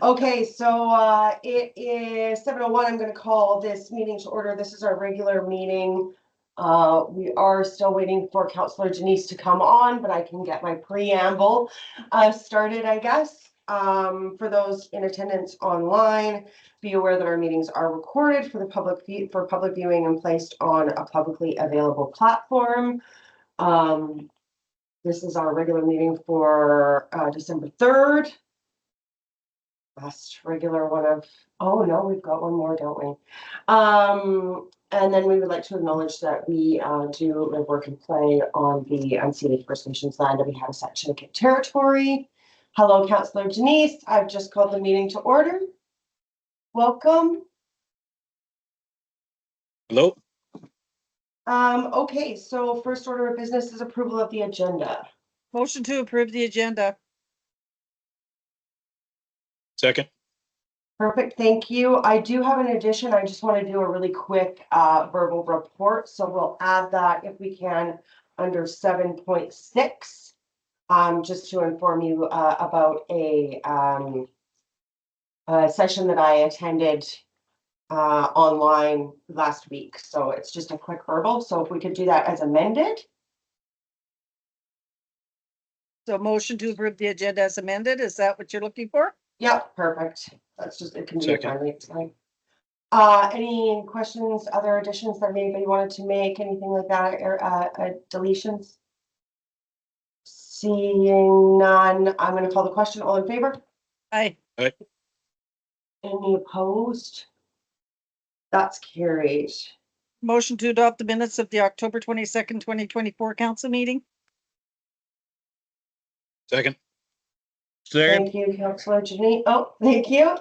Okay, so it is 7:01. I'm going to call this meeting to order. This is our regular meeting. We are still waiting for Councillor Janice to come on, but I can get my preamble started, I guess. For those in attendance online, be aware that our meetings are recorded for the public viewing and placed on a publicly available platform. This is our regular meeting for December 3rd. Last regular one of, oh no, we've got one more, don't we? And then we would like to acknowledge that we do live, work, and play on the unceded First Nations land, and we have a section of territory. Hello, Councillor Janice. I've just called the meeting to order. Welcome. Hello. Okay, so first order of business is approval of the agenda. Motion to approve the agenda. Second. Perfect, thank you. I do have an addition. I just want to do a really quick verbal report. So we'll add that if we can under 7.6. Just to inform you about a session that I attended online last week. So it's just a quick verbal. So if we could do that as amended. So motion to approve the agenda as amended. Is that what you're looking for? Yep, perfect. That's just, it can be Second. finally, it's fine. Any questions, other additions that anybody wanted to make, anything like that, or deletions? Seeing none, I'm going to call the question. All in favor? Aye. Aye. Any opposed? That's carried. Motion to adopt the minutes of the October 22nd, 2024 council meeting. Second. Second. Thank you, Councillor Janine. Oh, thank you.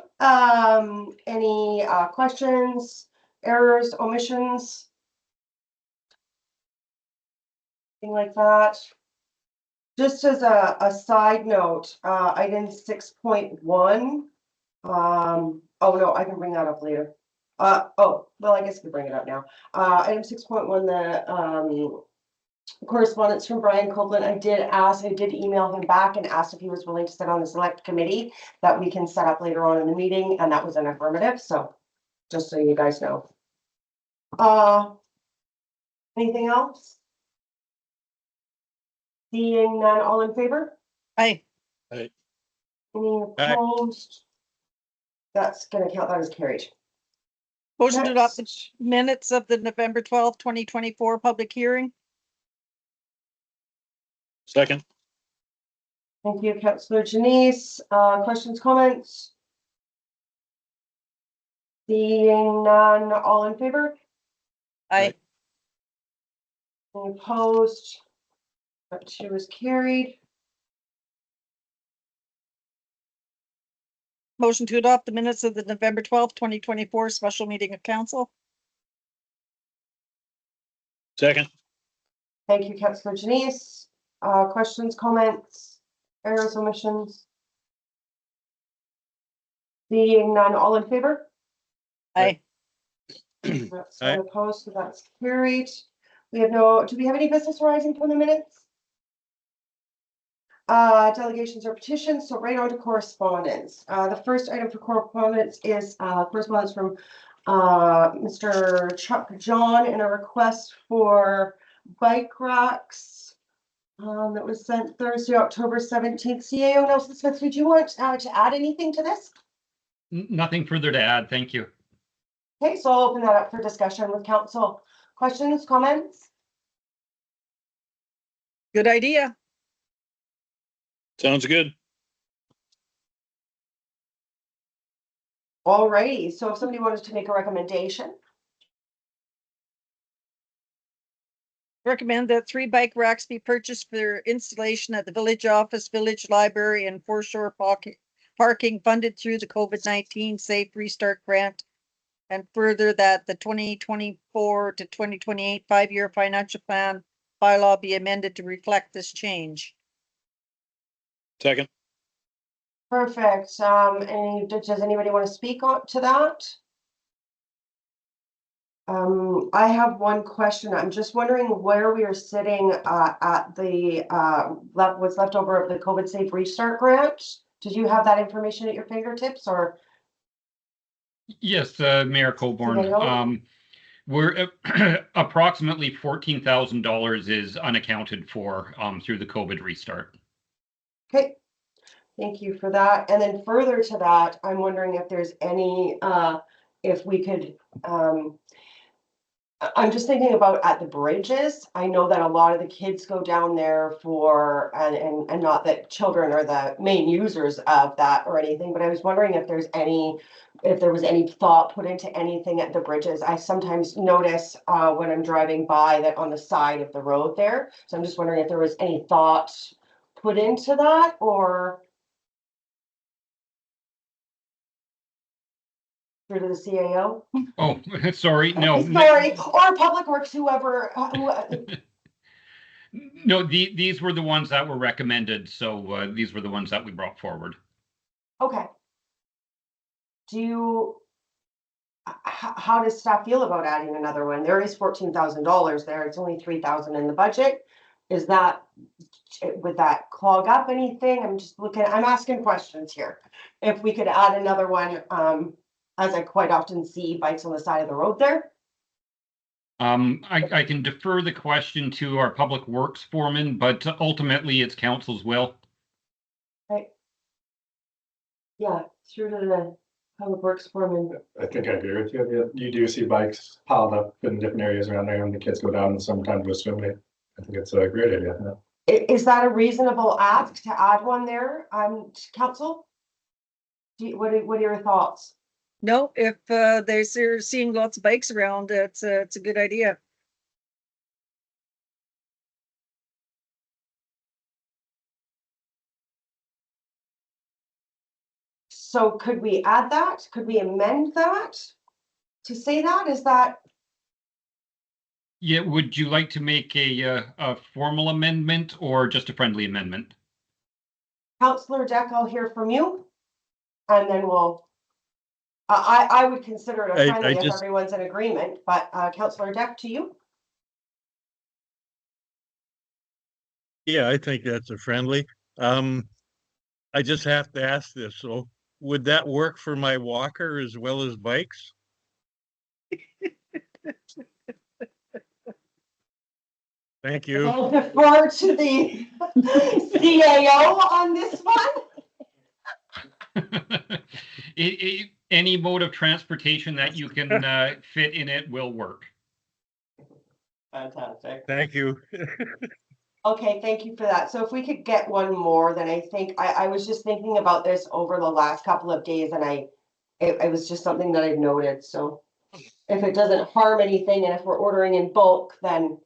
Any questions, errors, omissions? Anything like that? Just as a side note, item 6.1. Oh no, I can bring that up later. Oh, well, I guess I can bring it up now. Item 6.1, the correspondence from Brian Copeland. I did email him back and asked if he was willing to sit on the select committee that we can set up later on in the meeting, and that was an affirmative. So just so you guys know. Anything else? Seeing none, all in favor? Aye. Aye. Any opposed? That's gonna count that as carried. Motion to adopt the minutes of the November 12th, 2024 public hearing. Second. Thank you, Councillor Janice. Questions, comments? Seeing none, all in favor? Aye. Any opposed? That two is carried. Motion to adopt the minutes of the November 12th, 2024 special meeting of council. Second. Thank you, Councillor Janice. Questions, comments, errors, omissions? Seeing none, all in favor? Aye. That's Aye. opposed, so that's carried. We have no, do we have any business arising from the minutes? Delegations or petitions, so right on to correspondence. The first item for correspondence is correspondence from Mr. Chuck John and a request for bike racks that was sent Thursday, October 17th. CAO Nelson Smith, did you want to add anything to this? Nothing further to add. Thank you. Okay, so I'll open that up for discussion with council. Questions, comments? Good idea. Sounds good. All righty, so if somebody wanted to make a recommendation. Recommend that 3 bike racks be purchased for installation at the village office, village library, and foreshore parking funded through the COVID-19 Safe Restart Grant. And further that the 2024 to 2028 5-year financial plan bylaw be amended to reflect this change. Second. Perfect. Does anybody want to speak to that? I have one question. I'm just wondering where we are sitting at the what's left over of the COVID Safe Restart Grant. Did you have that information at your fingertips or? Yes, Mayor Coburn. CAO? We're approximately $14,000 is unaccounted for through the COVID restart. Okay, thank you for that. And then further to that, I'm wondering if there's any, if we could, I'm just thinking about at the bridges. I know that a lot of the kids go down there for, and not that children are the main users of that or anything, but I was wondering if there's any, if there was any thought put into anything at the bridges. I sometimes notice when I'm driving by that on the side of the road there. So I'm just wondering if there was any thought put into that or through to the CAO? Oh, sorry, no. Sorry, or Public Works, whoever, No, these were the ones that were recommended, so these were the ones that we brought forward. okay. Do you, how does staff feel about adding another one? There is $14,000 there. It's only 3,000 in the budget. Is that, would that clog up anything? I'm just looking, I'm asking questions here. If we could add another one, as I quite often see bikes on the side of the road there. I can defer the question to our public works foreman, but ultimately it's council's will. Right. Yeah, through to the public works foreman. I think I agree with you. You do see bikes piled up in different areas around there and the kids go down and sometimes go swimming. I think it's a great idea. Is that a reasonable ask to add one there, council? What are your thoughts? No, if they're seeing lots of bikes around, it's a good idea. So could we add that? Could we amend that? To say that, is that, Yeah, would you like to make a formal amendment or just a friendly amendment? Councillor Deck, I'll hear from you. And then we'll, I would consider it a I friendly if just- everyone's in agreement, but Councillor Deck, to you? Yeah, I think that's a friendly. I just have to ask this, so would that work for my walker as well as bikes? Thank you. I'll defer to the CAO on this one. Any mode of transportation that you can fit in it will work. Fantastic. Thank you. Okay, thank you for that. So if we could get one more, then I think, I was just thinking about this over the last couple of days and it was just something that I've noted, so. If it doesn't harm anything and if we're ordering in bulk, then.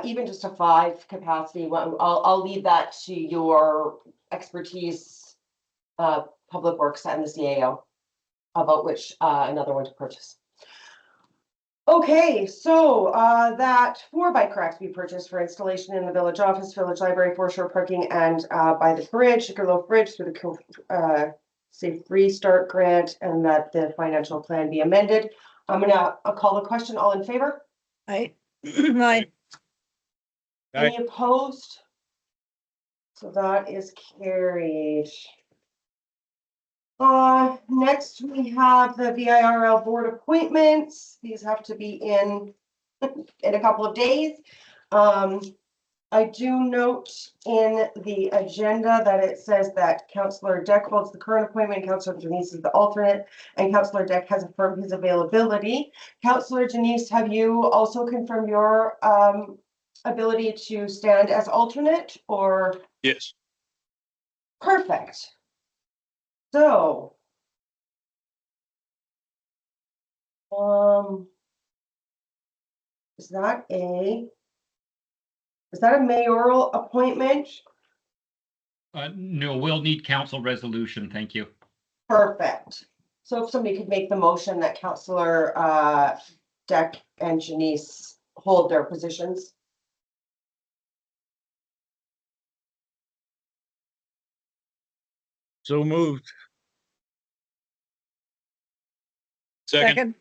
Even just a 5 capacity one, I'll leave that to your expertise, Public Works and the CAO. About which, another one to purchase. Okay, so that 4 bike racks be purchased for installation in the village office, village library, foreshore parking, and by the bridge, Sugarloaf Bridge through the Safe Restart Grant, and that the financial plan be amended. I'll call the question. All in favor? I Any opposed? So that is carried. Next we have the VIRL board appointments. These have to be in a couple of days. I do note in the agenda that it says that Councillor Deck holds the current appointment, Councillor Janice is the alternate, and Councillor Deck has affirmed his availability. Councillor Janice, have you also confirmed your ability to stand as alternate or? Yes. Perfect. So. Is that a mayoral appointment? No, we'll need council resolution. Thank you. Perfect. So if somebody could make the motion that Councillor Deck and Janice hold their positions. So moved. Second.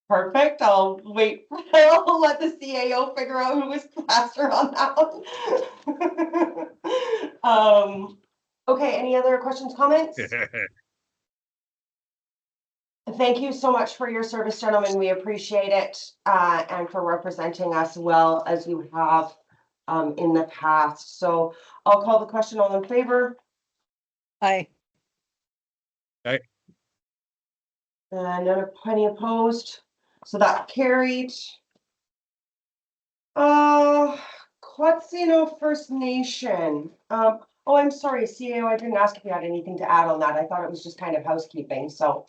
Perfect. I'll wait. I'll let the CAO figure out who was faster on that one. Okay, any other questions, comments? Thank you so much for your service, gentlemen. We appreciate it, and for representing us well as you have in the past. So I'll call the question. All in favor? Aye. Any opposed? So that carried. Quetzino First Nation. Oh, I'm sorry, CAO, I didn't ask if you had anything to add on that. I thought it was just kind of housekeeping, so.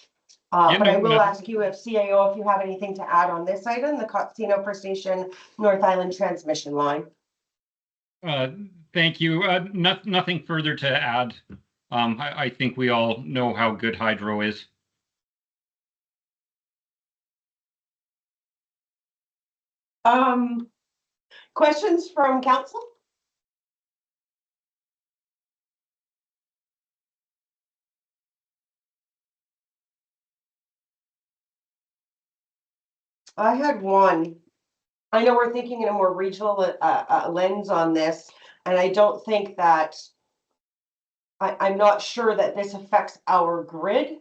Yeah, But I no, will nothing. ask you if CAO, if you have anything to add on this item, the Quetzino First Nation North Island transmission line. Thank you. Nothing further to add. I think we all know how good hydro is. Questions from council? I had one. I know we're thinking in a more regional lens on this, and I don't think that I'm not sure that this affects our grid.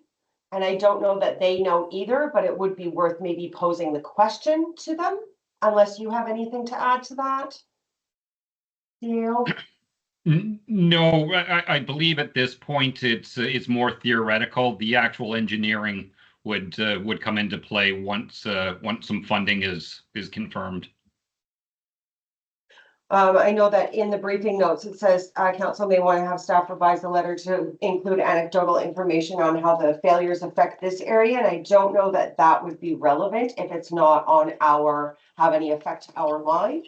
And I don't know that they know either, but it would be worth maybe posing the question to them, unless you have anything to add to that. You No, I believe at this point it's more theoretical. The actual engineering would come into play once some funding is confirmed. I know that in the briefing notes, it says, council may want to have staff revise the letter to include anecdotal information on how the failures affect this area. And I don't know that that would be relevant if it's not on have any effect to our line,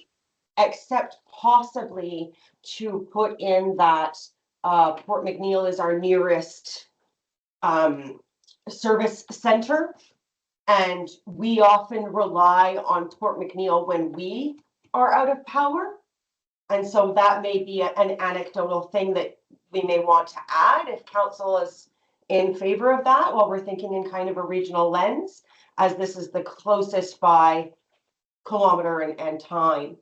except possibly to put in that, Port McNeill is our nearest, service center. And we often rely on Port McNeill when we are out of power. And so that may be an anecdotal thing that we may want to add if council is in favor of that, while we're thinking in kind of a regional lens, as this is the closest by kilometer and time.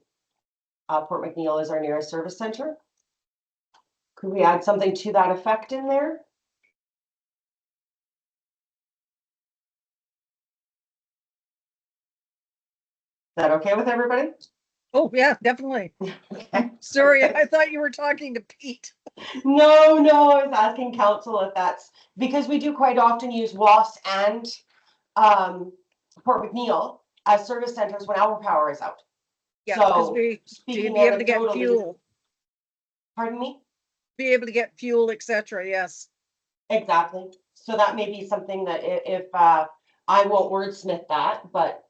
Port McNeill is our nearest service center. Could we add something to that effect in there? Is that okay with everybody? Oh, yeah, definitely. Okay. Sorry, I thought you were talking to Pete. No, I was asking council if that's, because we do quite often use WAS and Port McNeill as service centers when our power is out. Yeah, because So, we, to speaking be able to get anecdotally- fuel, Pardon me? be able to get fuel, etc. Yes. Exactly. So that may be something that if I won't wordsmith that, but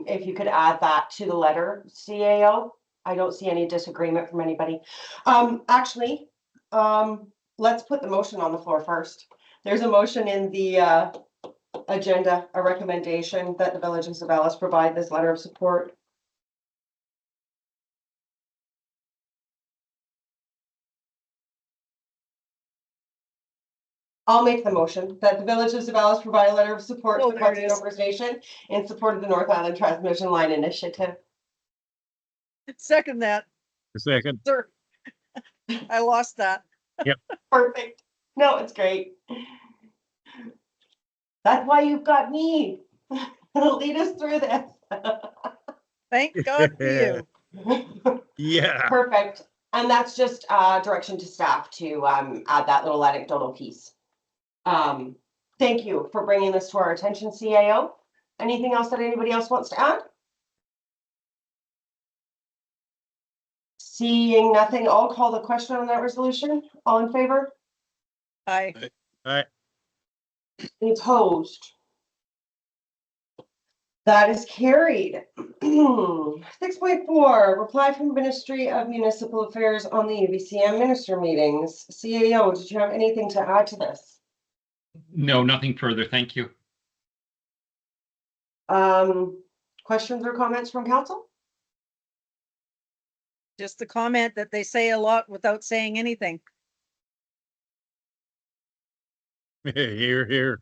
if you could add that to the letter, CAO, I don't see any disagreement from anybody. Actually, let's put the motion on the floor first. There's a motion in the agenda, a recommendation that the Village of Zeballos provide this letter of support. I'll make the motion that the Village of Zeballos provide a letter of support Oh, to the there it is. Quetzino First Nation in support of the North Island Transmission Line Initiative. Second that, A second. sir. I lost that. Perfect. No, it's great. That's why you've got me. It'll lead us through this. Thank God for you. Yeah. Perfect. And that's just direction to staff to add that little anecdotal piece. Thank you for bringing this to our attention, CAO. Anything else that anybody else wants to add? Seeing nothing, I'll call the question on that resolution. All in favor? Aye. Any opposed? That is carried. 6.4, reply from Ministry of Municipal Affairs on the UBCM minister meetings. CAO, did you have anything to add to this? No, nothing further. Thank you. Questions or comments from council? Just the comment that they say a lot without saying anything. Here.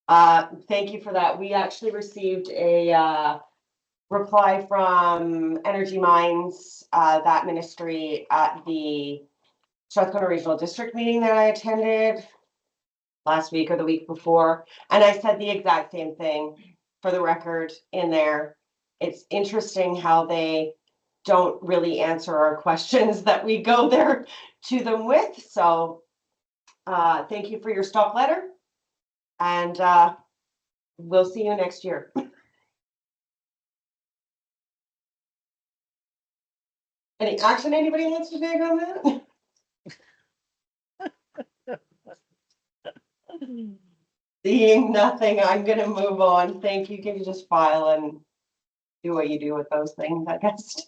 Thank you for that. We actually received a reply from Energy Mines, that ministry at the Strathcona Regional District meeting that I attended last week or the week before. And I said the exact same thing for the record in there. It's interesting how they don't really answer our questions that we go there to them with. So thank you for your stop letter. And we'll see you next year. Any action anybody wants to take on that? Seeing nothing, I'm gonna move on. Thank you. Can you just file and do what you do with those things, I guess.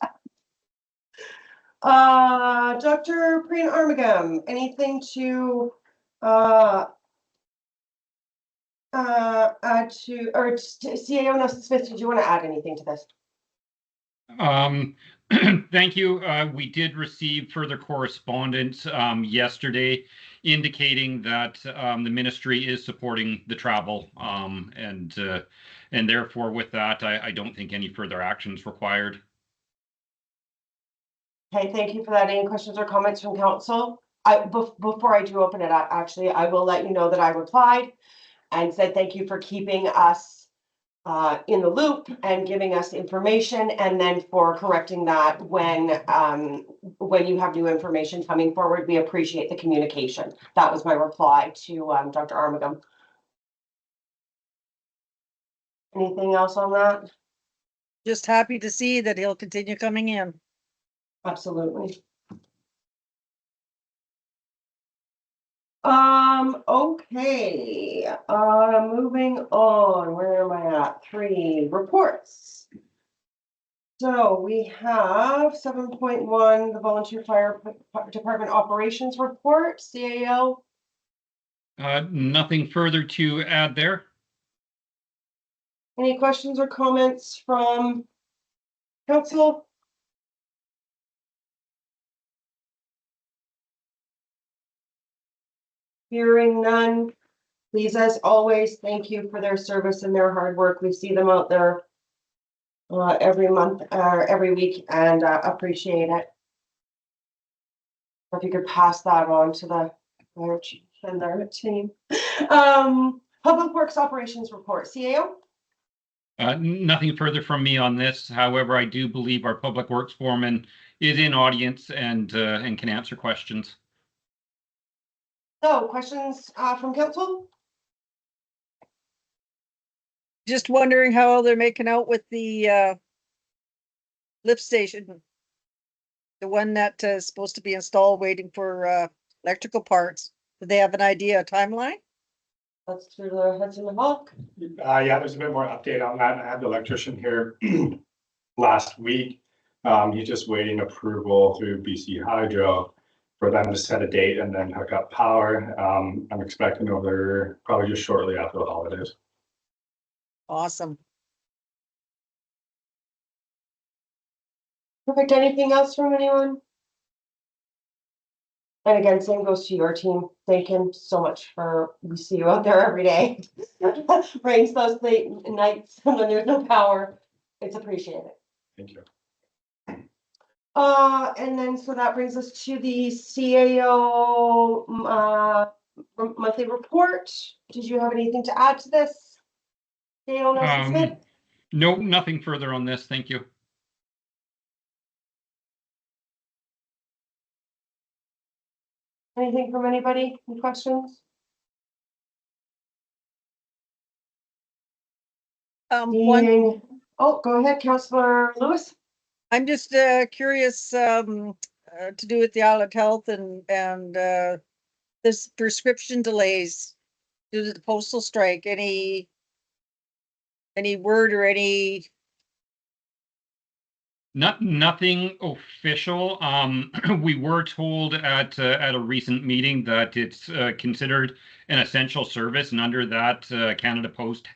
Dr. Preen Armagam, anything to add to, or CAO Nelson Smith, did you want to add anything to this? Thank you. We did receive further correspondence yesterday indicating that the ministry is supporting the travel, and therefore with that, I don't think any further action is required. Okay, thank you for that. Any questions or comments from council? Before I do open it up, actually, I will let you know that I replied and said thank you for keeping us in the loop and giving us information, and then for correcting that when you have new information coming forward. We appreciate the communication. That was my reply to Dr. Armagam. Anything else on that? Just happy to see that he'll continue coming in. Absolutely. Okay, moving on, where am I at? 3 reports. So we have 7.1, the Volunteer Fire Department Operations Report, CAO. Nothing further to add there. Any questions or comments from council? Hearing none, please, as always, thank you for their service and their hard work. We see them out there every month or every week, and appreciate it. If you could pass that on to the fire chief and their team. Public Works Operations Report, CAO. Nothing further from me on this. However, I do believe our public works foreman is in audience and can answer questions. So, questions from council? Just wondering how they're making out with the lift station. The one that is supposed to be installed, waiting for electrical parts. Do they have an idea, a timeline? That's through the Hudson and Hawk. Yeah, there's a bit more update on that. I had the electrician here last week. He's just waiting approval through BC Hydro for them to set a date and then hook up power. I'm expecting over probably just shortly after the holidays. Awesome. Perfect. Anything else from anyone? And again, same goes to your team. Thank him so much for, we see you out there every day. Rains those late nights when there's no power. It's appreciated. Thank you. And then so that brings us to the CAO monthly report. Did you have anything to add to this? CAO Nelson Smith? No, nothing further on this. Thank you. Anything from anybody? Any questions? One, Oh, go ahead, Councillor Lewis. I'm just curious to do with the Island Health and this prescription delays due to the postal strike. Any word or any? Nothing official. We were told at a recent meeting that it's considered an essential service, and under that, Canada Post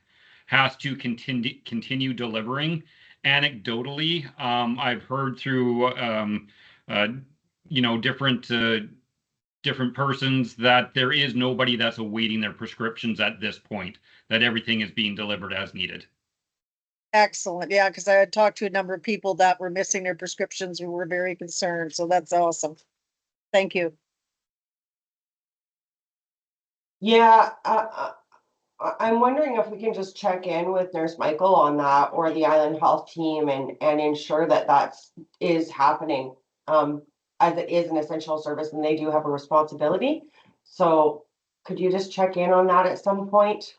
has to continue delivering. Anecdotally, I've heard through different different persons that there is nobody that's awaiting their prescriptions at this point, that everything is being delivered as needed. Excellent. Yeah, because I had talked to a number of people that were missing their prescriptions who were very concerned. So that's awesome. Thank you. Yeah, I'm wondering if we can just check in with Nurse Michael on that or the Island Health team and ensure that is happening. As it is an essential service and they do have a responsibility. So could you just check in on that at some point?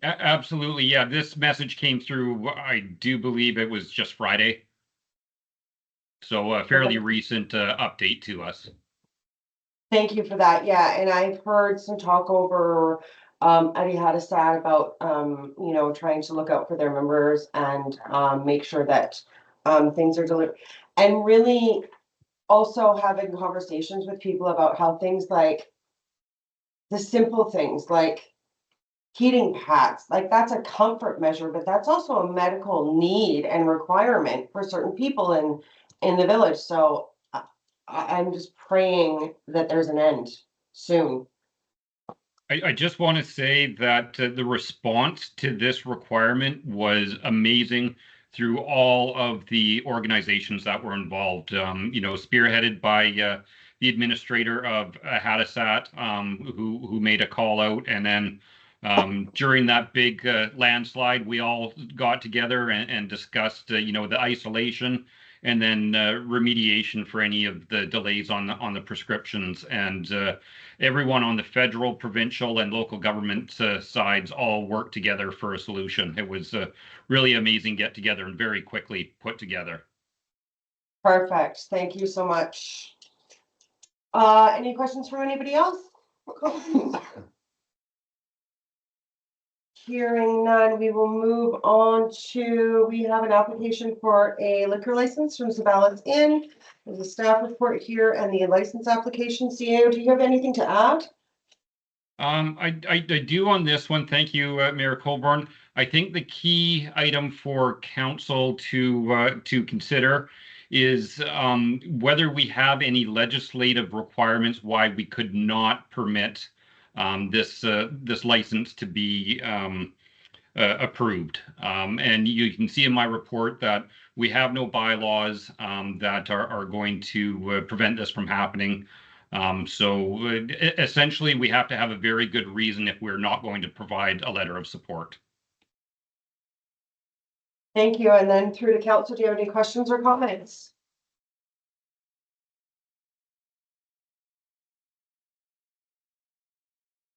Absolutely. Yeah, this message came through, I do believe it was just Friday. So a fairly recent update to us. Thank you for that. Yeah, and I've heard some talk over Eddie Hadasat about you know, trying to look out for their members and make sure that things are delivered. And really also having conversations with people about how things like the simple things like heating pads, like that's a comfort measure, but that's also a medical need and requirement for certain people in the village. So I'm just praying that there's an end soon. I just want to say that the response to this requirement was amazing through all of the organizations that were involved. You know, spearheaded by the administrator of Hadasat, who made a call out, and then during that big landslide, we all got together and discussed, you know, the isolation and then remediation for any of the delays on the prescriptions. And everyone on the federal, provincial, and local government sides all worked together for a solution. It was a really amazing get together and very quickly put together. Perfect. Thank you so much. Any questions from anybody else? Hearing none, we will move on to, we have an application for a liquor license from Zeballos Inn. There's a staff report here and the license application. CAO, do you have anything to add? I do on this one. Thank you, Mayor Colborne. I think the key item for council to consider is whether we have any legislative requirements why we could not permit this license to be approved. And you can see in my report that we have no bylaws that are going to prevent this from happening. So essentially, we have to have a very good reason if we're not going to provide a letter of support. Thank you. And then through the council, do you have any questions or comments?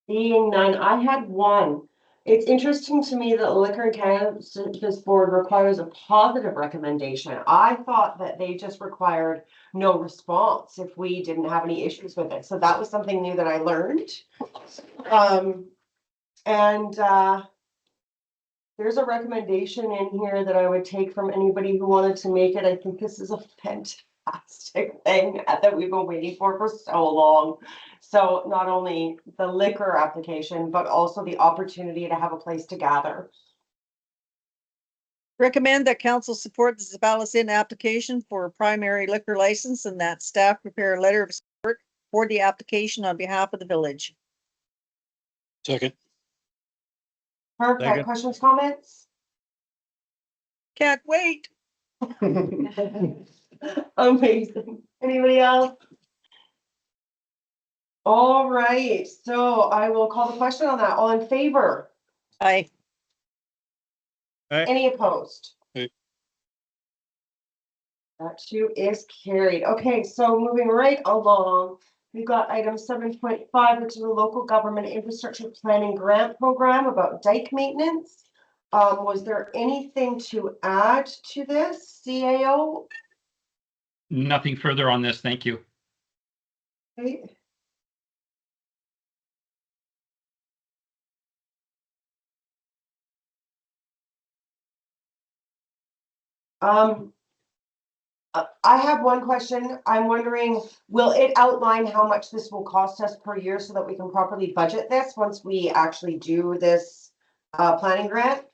Being none, I had one. It's interesting to me that Liquor and Cannabis Board requires a positive recommendation. I thought that they just required no response if we didn't have any issues with it. So that was something new that I learned. There's a recommendation in here that I would take from anybody who wanted to make it. I think this is a fantastic thing that we've been waiting for so long. So not only the liquor application, but also the opportunity to have a place to gather. Recommend that council support the Zeballos Inn application for a primary liquor license and that staff prepare a letter of support for the application on behalf of the village. Second. Perfect. Second. Questions, comments? Can't wait. Amazing. Anybody else? All right, so I will call the question on that. All in favor? Aye. Any opposed? Aye. That too is carried. Okay, so moving right along, we've got item 7.5, which is a local government infrastructure planning grant program about dike maintenance. Was there anything to add to this, CAO? Nothing further on this. Thank you. Okay. I have one question. I'm wondering, will it outline how much this will cost us per year so that we can properly budget this once we actually do this planning grant?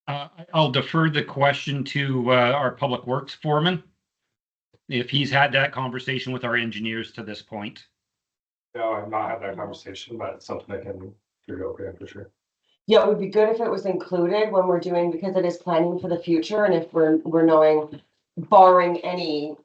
I'll defer the question to our public works foreman. if he's had that conversation with our engineers to this point. No, I've not had that conversation, but it's something I can figure out for sure. Yeah, it would be good if it was included when we're doing, because it is planning for the future, and if we're knowing, barring any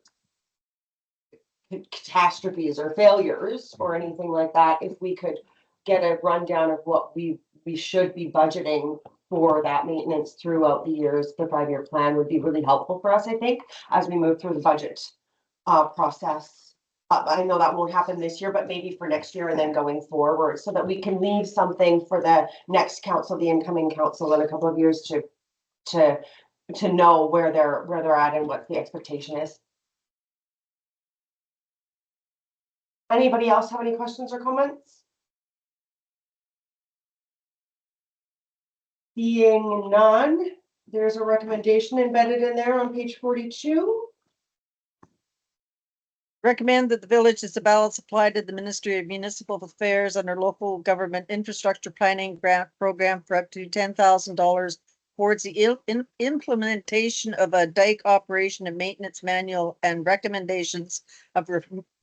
catastrophes or failures or anything like that, if we could get a rundown of what we should be budgeting for that maintenance throughout the years, the 5-year plan would be really helpful for us, I think, as we move through the budget process. I know that won't happen this year, but maybe for next year and then going forward, so that we can leave something for the next council, the incoming council in a couple of years to know where they're at and what the expectation is. Anybody else have any questions or comments? Seeing none, there's a recommendation embedded in there on page 42. Recommend that the village of Zeballos apply to the Ministry of Municipal Affairs under Local Government Infrastructure Planning Grant Program for up to $10,000 towards the implementation of a dike operation and maintenance manual and recommendations of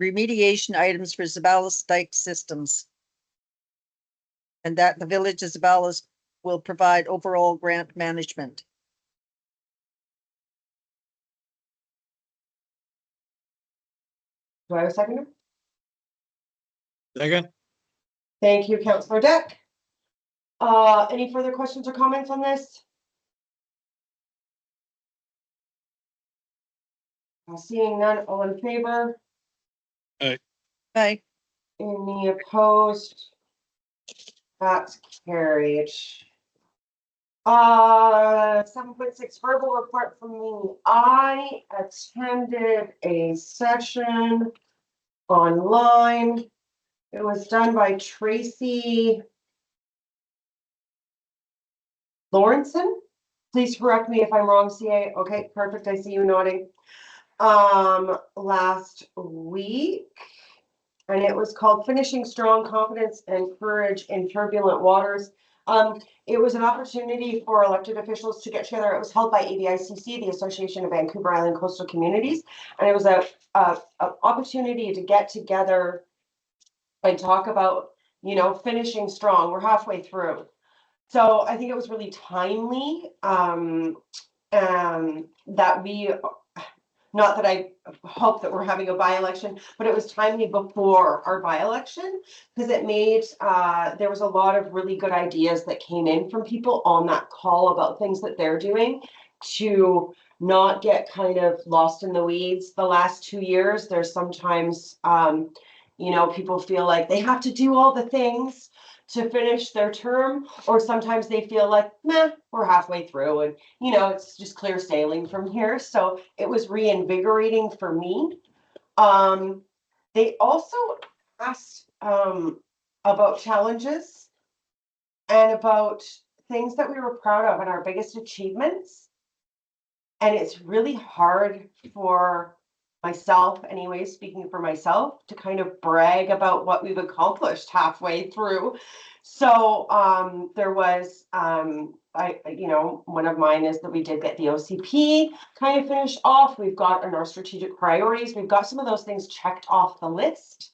remediation items for Zeballos dike systems. And that the village of Zeballos will provide overall grant management. Do I have a seconder? Second, Thank you, Councillor Deck. Any further questions or comments on this? Seeing none, all in favor? Aye. Any opposed? That's carried. 7.6 verbal report from me. I attended a session online. It was done by Tracy Lawrenson. Please correct me if I'm wrong, CA. Okay, perfect. I see you nodding. Last week, and it was called Finishing Strong Confidence and Courage in Turbulent Waters. It was an opportunity for elected officials to get together. It was held by ABICC, the Association of Vancouver Island Coastal Communities, and it was a opportunity to get together and talk about, you know, finishing strong. We're halfway through. So I think it was really timely that we, not that I hope that we're having a by-election, but it was timely before our by-election, because it made, there was a lot of really good ideas that came in from people on that call about things that they're doing to not get kind of lost in the weeds. The last 2 years, there's sometimes, you know, people feel like they have to do all the things to finish their term, or sometimes they feel like, meh, we're halfway through and, you know, it's just clear sailing from here. So it was reinvigorating for me. They also asked about challenges and about things that we were proud of and our biggest achievements. And it's really hard for myself, anyway, speaking for myself, to kind of brag about what we've accomplished halfway through. So there was, you know, one of mine is that we did get the OCP kind of finished off. We've got in our strategic priorities, we've got some of those things checked off the list.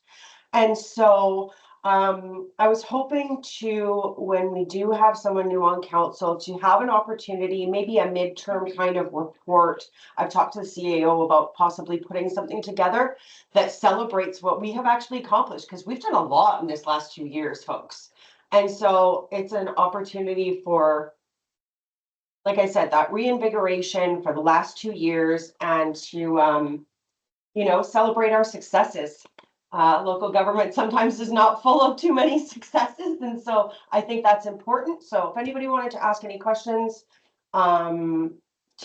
And so I was hoping to, when we do have someone new on council, to have an opportunity, maybe a midterm kind of report. I've talked to the CAO about possibly putting something together that celebrates what we have actually accomplished, because we've done a lot in this last 2 years, folks. And so it's an opportunity for, like I said, that reinvigoration for the last 2 years, and to, you know, celebrate our successes. Local government sometimes is not full of too many successes, and so I think that's important. So if anybody wanted to ask any questions to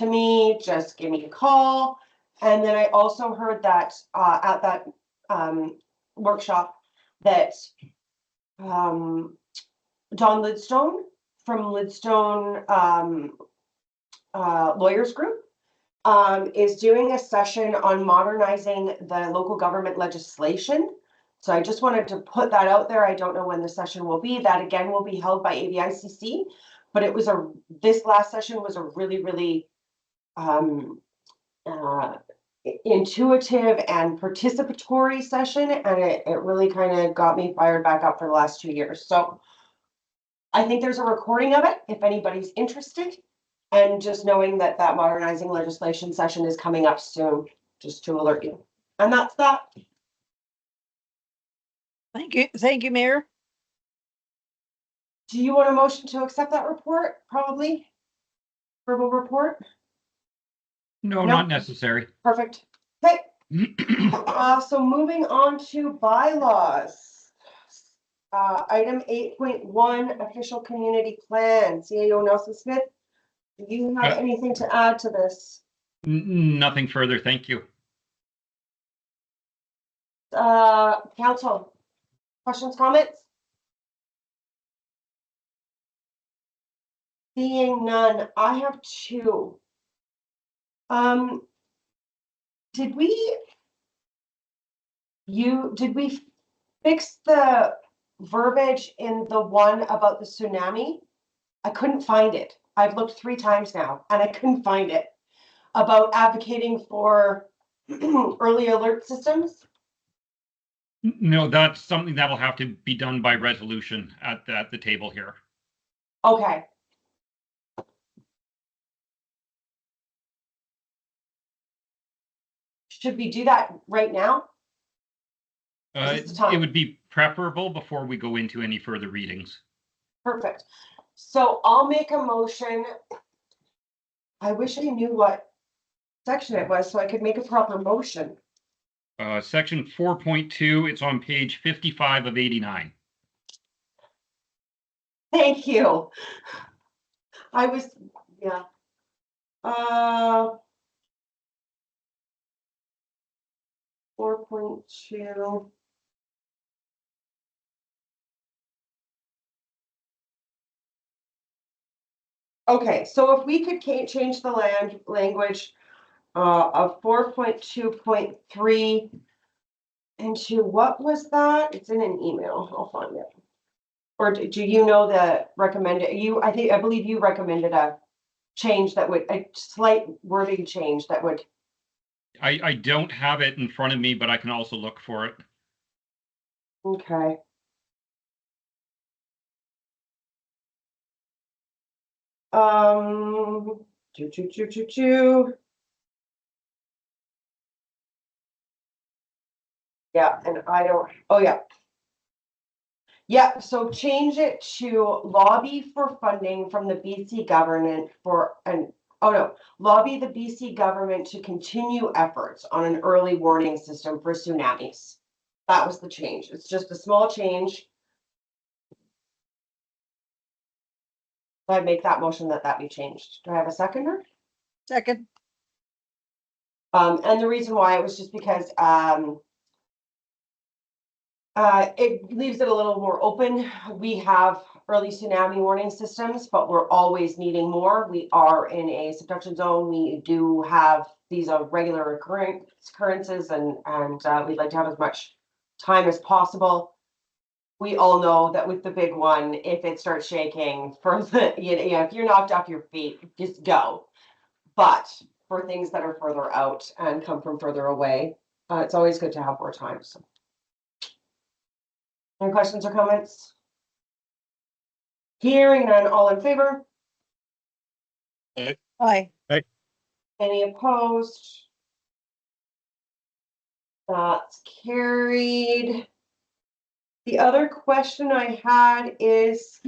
me, just give me a call. And then I also heard that at that workshop that Don Lidstone from Lidstone Lawyers Group is doing a session on modernizing the local government legislation. So I just wanted to put that out there. I don't know when the session will be. That again will be held by ABICC, but it was this last session was a really, really intuitive and participatory session, and it really kind of got me fired back up for the last 2 years. So I think there's a recording of it if anybody's interested. And just knowing that that modernizing legislation session is coming up soon, just to alert you. And that's that. Thank you, Mayor. Do you want a motion to accept that report? Probably. Verbal report? No, No. not necessary. Perfect. Okay. So moving on to bylaws. Item 8.1, official community plan. CAO Nelson Smith, do you have anything to add to this? Nothing further, thank you. Council, questions, comments? Seeing none, I have two. Did we fix the verbiage in the one about the tsunami? I couldn't find it. I've looked 3 times now and I couldn't find it. About advocating for early alert systems? No, that's something that'll have to be done by resolution at the table here. Okay. Should we do that right now? Is this the time? It would be preferable before we go into any further readings. Perfect. So I'll make a motion. I wish I knew what section it was so I could make a proper motion. Section 4.2, it's on page 55 of 89. Thank you. I was, yeah. 4.2. Okay, so if we could change the language of 4.2.3 into what was that? It's in an email. I'll find it. Or do you know the recommended? I believe you recommended a change that would, a slight wording change that would. I don't have it in front of me, but I can also look for it. Okay. Yeah, and I don't, oh yeah. Yeah, so change it to lobby for funding from the BC government lobby the BC government to continue efforts on an early warning system for tsunamis. That was the change. It's just a small change. I make that motion that be changed. Do I have a seconder? Second. And the reason why it was just because it leaves it a little more open. We have early tsunami warning systems, but we're always needing more. We are in a subduction zone. We do have these regular occurrences, and we'd like to have as much time as possible. We all know that with the big one, if it starts shaking, if you're knocked off your feet, just go. But for things that are further out and come from further away, it's always good to have more time. So. Any questions or comments? Hearing none, all in favor? Aye. Any opposed? That's carried. The other question I had is,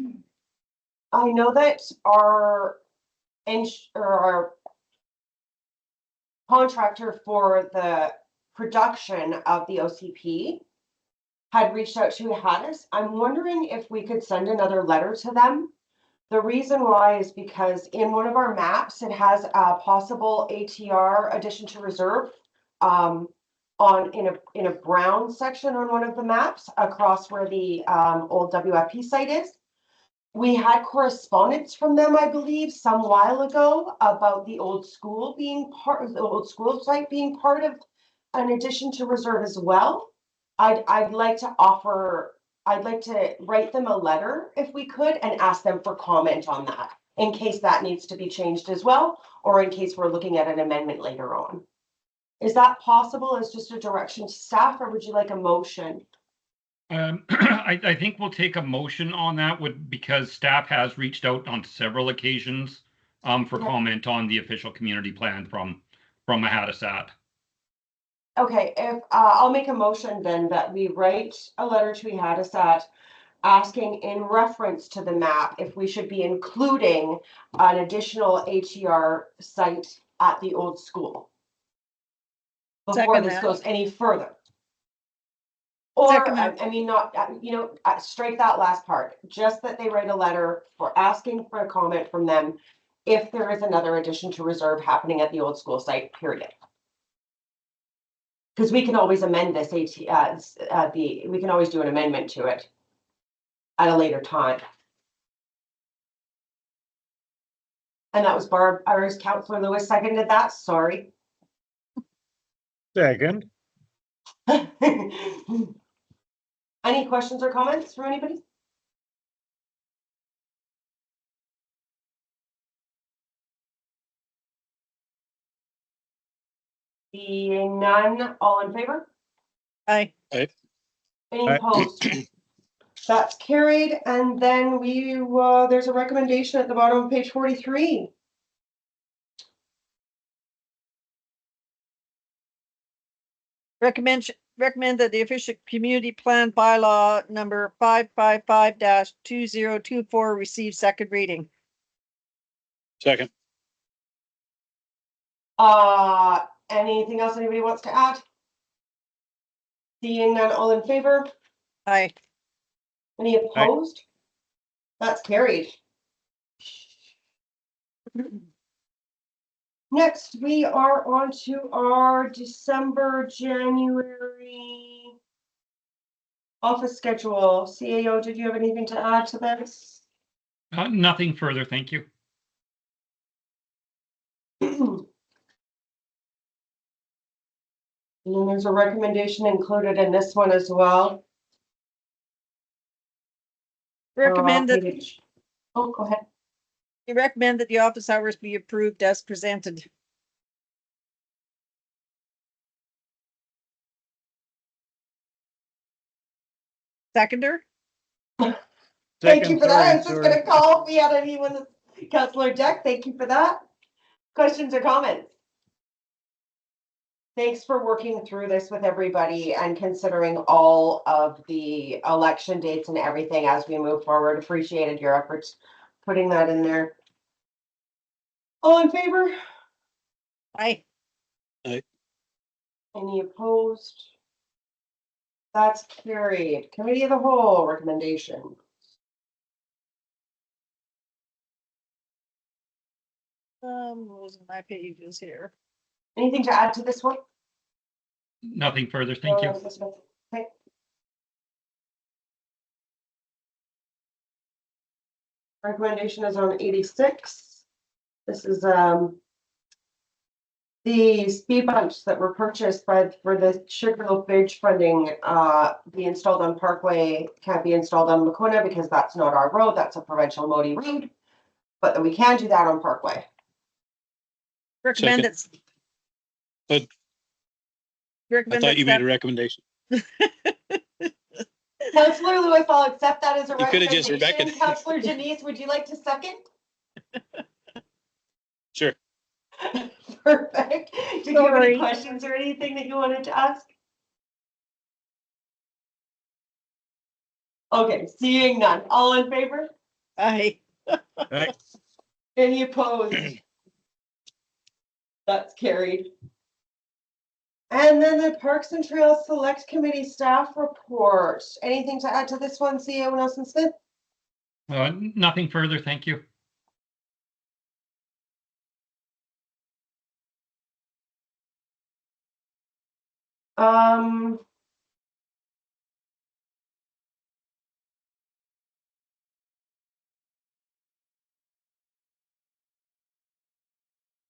I know that our contractor for the production of the OCP had reached out to Hadis. I'm wondering if we could send another letter to them. The reason why is because in one of our maps, it has a possible ATR addition to reserve in a brown section on one of the maps across where the old WFP site is. We had correspondence from them, I believe, some while ago about the old school site being part of an addition to reserve as well. I'd like to write them a letter if we could and ask them for comment on that in case that needs to be changed as well, or in case we're looking at an amendment later on. Is that possible as just a direction to staff, or would you like a motion? I think we'll take a motion on that because staff has reached out on several occasions for Okay. comment on the official community plan from Mahatasat. Okay, if, I'll make a motion then that we write a letter to Hadasat asking in reference to the map if we should be including an additional HER site at the old school. Before Second this that. goes any further. Or, Second that. I mean, not, strike that last part, just that they write a letter for asking for a comment from them if there is another addition to reserve happening at the old school site, period. Because we can always amend this we can always do an amendment to it at a later time. And that was Barb, ours, Councillor Lewis seconded that, sorry. Second. Any questions or comments from anybody? Seeing none, all in favor? Aye. Any Aye. opposed? That's carried, and then there's a recommendation at the bottom of page 43. Recommend that the official community plan bylaw number 555-2024 receive second reading. Second. Anything else anybody wants to add? Seeing none, all in favor? Aye. Any opposed? That's carried. Next, we are on to our December, January office schedule. CAO, did you have anything to add to this? Nothing further, thank you. And then there's a recommendation included in this one as well. Recommend that Oh, go ahead. you recommend that the office hours be approved as presented. Seconder? Thank you for that. I was just Sorry. gonna call if we had anyone, Councillor Deck, thank you for that. Questions or comments? Thanks for working through this with everybody and considering all of the election dates and everything as we move forward. Appreciated your efforts putting that in there. All in favor? Aye. Any opposed? That's carried. Committee of the whole recommendation. Losing my pages here. Anything to add to this one? Nothing further, thank you. Okay. Recommendation is on 86. This is the speed bumps that were purchased for the Sugarloaf Bridge funding be installed on Parkway, can't be installed on Maquinna because that's not our road, that's a provincial Modi road. But that we can do that on Parkway. Recommend it. But I Recommend thought you made a that recommendation. Councillor Lewis, I'll accept that as a You could have just recommendation. Rebecca. Councillor Janice, would you like to second? Sure. Perfect. Did you have any Sorry. questions or anything that you wanted to ask? Okay, seeing none. All in favor? Aye. Aye. Any opposed? That's carried. And then the Parks and Trails Select Committee staff report. Anything to add to this one, CEO Nelson Smith? Nothing further, thank you.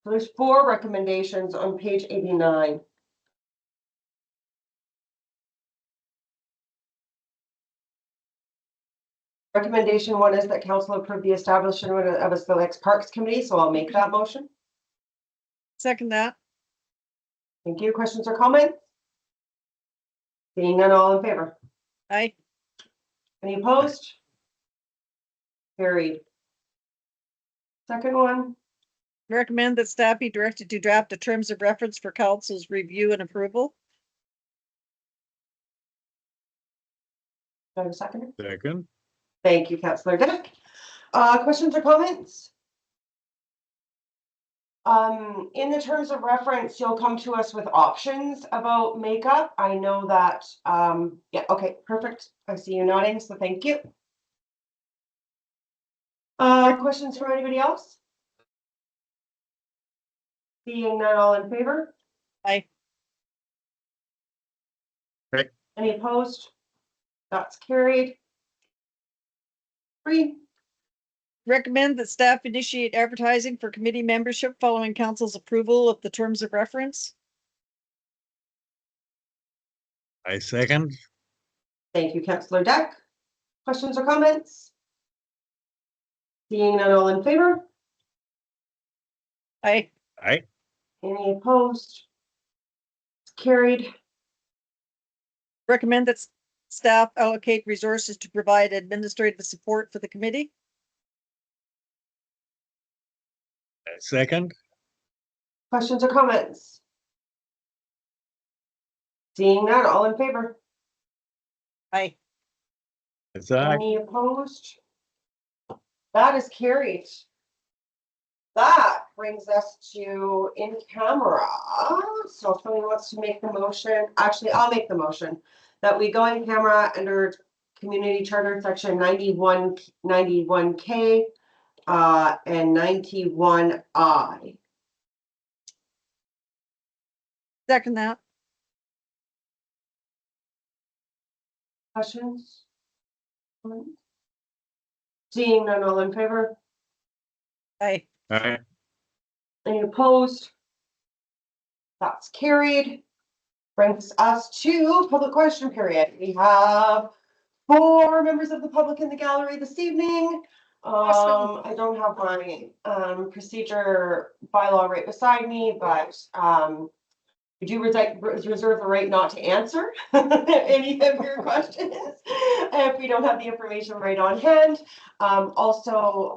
There's 4 recommendations on page 89. Recommendation 1 is that council approve the establishment of a Select Parks Committee, so I'll make that motion. Second that. Thank you. Questions or comments? Seeing none, all in favor? Aye. Any opposed? Carried. Second one, Recommend that staff be directed to draft the terms of reference for council's review and approval. do I have a second? Second. Thank you, Councillor Dick. Questions or comments? In the terms of reference, you'll come to us with options about makeup. I know that, yeah, okay, perfect. I see you nodding, so thank you. Questions from anybody else? Seeing none, all in favor? Aye. Aye. Any opposed? That's carried. 3, Recommend that staff initiate advertising for committee membership following council's approval of the terms of reference. I second. thank you, Councillor Deck. Questions or comments? Seeing none, all in favor? Aye. Aye. Any opposed? It's carried. Recommend that staff allocate resources to provide administrative support for the committee. I second. Questions or comments? Seeing none, all in favor? Aye. It's aye. Any opposed? That is carried. That brings us to in camera. So if somebody wants to make the motion, actually, I'll make the motion that we go in camera under Community Charter Section 91K and 91I. Second that. Questions? Seeing none, all in favor? Aye. Aye. Any opposed? That's carried. Brings us to public question period. We have 4 members of the public in the gallery this evening. I don't have my procedure bylaw right beside me, but we do reserve the right not to answer any of your questions if we don't have the information right on hand. Also,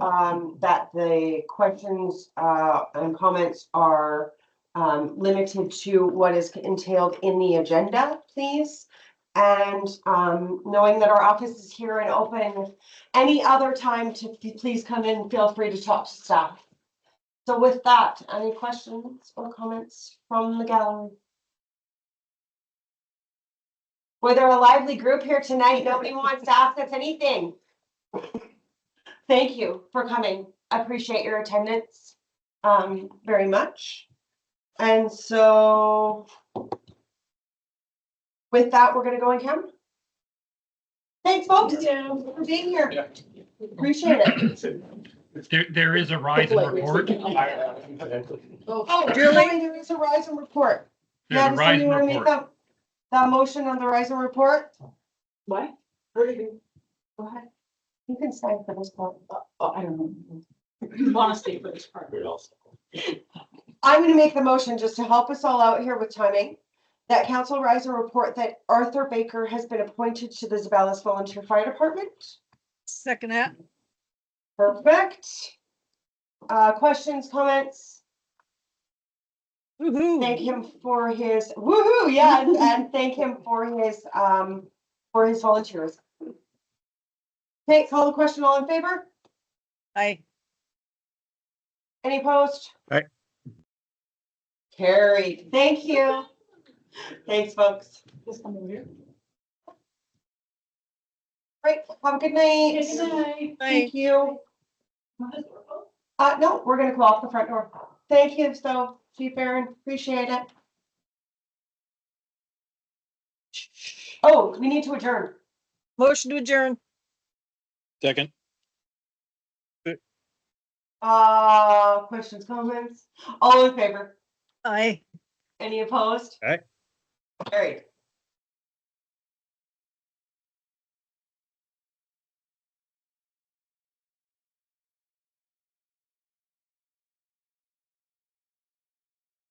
that the questions and comments are limited to what is entailed in the agenda, please. And knowing that our office is here and open any other time to please come in, feel free to talk to staff. So with that, any questions or comments from the gallery? Well, they're a lively group here tonight. Nobody wants to ask us anything. Thank you for coming. I appreciate your attendance very much. And so with that, we're going to go in camera. Thanks, folks, for being here. Yeah. Appreciate it. There is a rise in report. Oh, Julie? Julie, there is a rise in report. There's Yeah, a does rise somebody in want to make report. that motion on the rise in report? What? Go ahead. You can stay for this part. I don't know. Honestly, for this part. I'm going to make the motion just to help us all out here with timing. That council rise and report that Arthur Baker has been appointed to the Zeballos Volunteer Fire Department. Second that. Perfect. Questions, comments? Woohoo. Thank him for his woohoo, yeah, and thank him for his volunteers. Okay, call the question. All in favor? Aye. Any opposed? Aye. Carried. Thank you. Thanks, folks. Just come over here. Great. Have a good night. Good night. Thank you. No, we're gonna close the front door. Thank you, so, Chief Aaron, appreciate it. Oh, we need to adjourn. Motion to adjourn. Second. Questions, comments? All in favor? Aye. Any opposed? Aye. Carried.